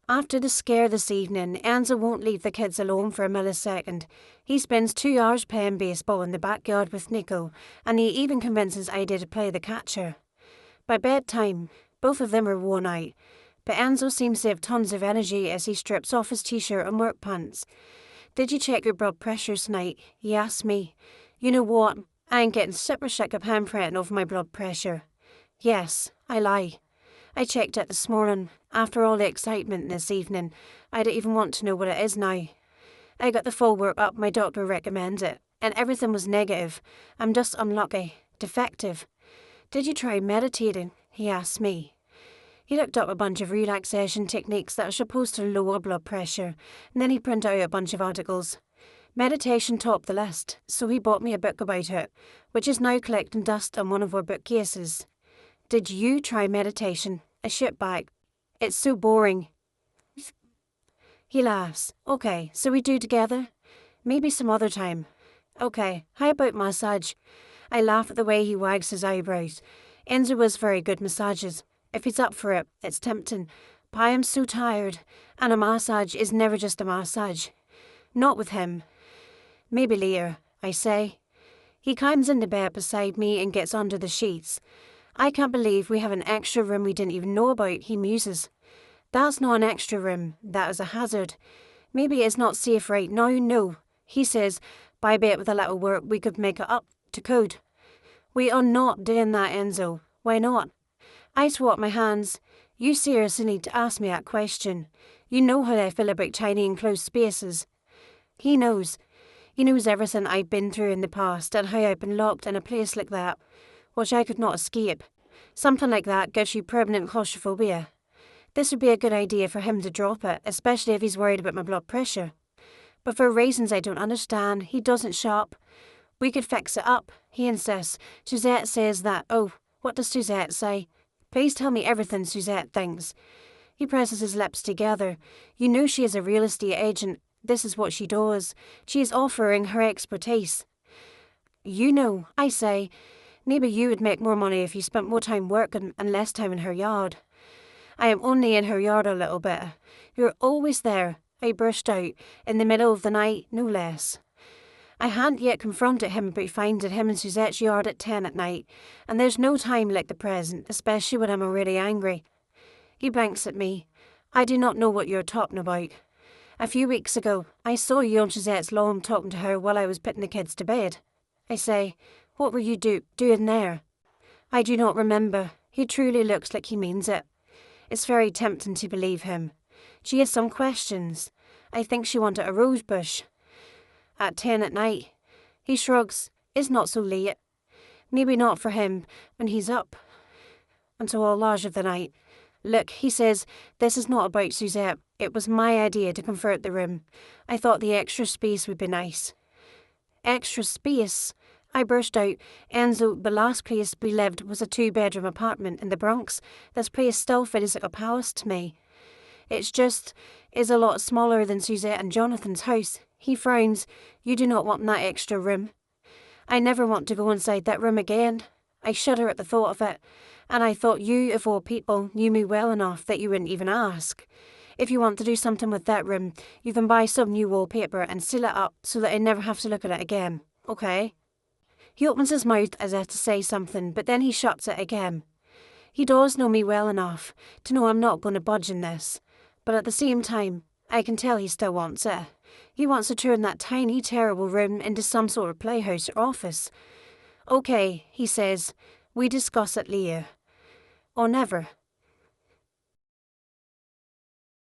After the scare this evening, Enzo won't leave the kids alone for a millisecond. He spends 2 hours playing baseball in the backyard with Nico, and he even convinces Ida to play the catcher. By bedtime, both of them are worn out, but Enzo seems to have tons of energy as he strips off his t-shirt and work pants. "Did you check your blood pressure tonight?" he asks me. You know what? I ain't getting super sick of him fretting over my blood pressure. Yes, I lie. I checked it this morning. After all the excitement this evening, I don't even want to know what it is now. I got the full workup my doctor recommended, and everything was negative. I'm just unlucky. Defective. "Did you try meditating?" he asked me. He looked up a bunch of relaxation techniques that are supposed to lower blood pressure, and then he printed out a bunch of articles. Meditation topped the list, so he bought me a book about it, which is now collecting dust on one of our bookcases. "Did you try meditation?" I shoot back. "It's so boring." He laughs. "Okay, so we do together? Maybe some other time." "Okay, how about massage?" I laugh at the way he wags his eyebrows. Enzo was very good massages. If he's up for it, it's tempting. But I am so tired, and a massage is never just a massage. Not with him. "Maybe later," I say. He climbs into bed beside me and gets under the sheets. "I can't believe we have an extra room we didn't even know about," he muses. "That's not an extra room, that is a hazard. Maybe it's not safe right now, no." He says, "By bet with a little work we could make it up to code." "We are not doing that, Enzo. Why not?" I swap my hands. "You seriously need to ask me that question. You know how I feel about tiny enclosed spaces." He knows. He knows everything I've been through in the past and how I've been locked in a place like that, which I could not escape. Something like that gives you permanent claustrophobia. This would be a good idea for him to drop it, especially if he's worried about my blood pressure. But for reasons I don't understand, he doesn't shop. "We could fix it up," he insists. "Suzette says that." "Oh, what does Suzette say?" "Please tell me everything Suzette thinks." He presses his lips together. "You know she is a real estate agent. This is what she does. She is offering her expertise." "You know," I say, "maybe you would make more money if you spent more time working and less time in her yard." "I am only in her yard a little bit." "You're always there," I burst out, "in the middle of the night, no less." I hadn't yet confronted him about finding him in Suzette's yard at 10 at night, and there's no time like the present, especially when I'm already angry. He blinks at me. "I do not know what you're talking about. A few weeks ago, I saw you on Suzette's lawn talking to her while I was putting the kids to bed." I say, "What were you doing there?" "I do not remember." He truly looks like he means it. It's very tempting to believe him. She has some questions. I think she wanted a rose bush. At 10 at night. He shrugs. "It's not so late." Maybe not for him when he's up until all hours of the night. "Look," he says, "this is not about Suzette. It was my idea to convert the room. I thought the extra space would be nice." "Extra space?" I burst out. "Enzo, the last place we lived was a 2-bedroom apartment in the Bronx. This place still feels like a palace to me. It's a lot smaller than Suzette and Jonathan's house." He frowns. "You do not want that extra room." "I never want to go inside that room again." I shudder at the thought of it. "And I thought you, of all people, knew me well enough that you wouldn't even ask. If you want to do something with that room, you can buy some new wallpaper and seal it up so that I never have to look at it again. Okay?" He opens his mouth as if to say something, but then he shuts it again. He does know me well enough to know I'm not going to budge in this. But at the same time, I can tell he still wants it. He wants to turn that tiny, terrible room into some sort of playhouse or office. "Okay," he says, "we discuss it later." Or never.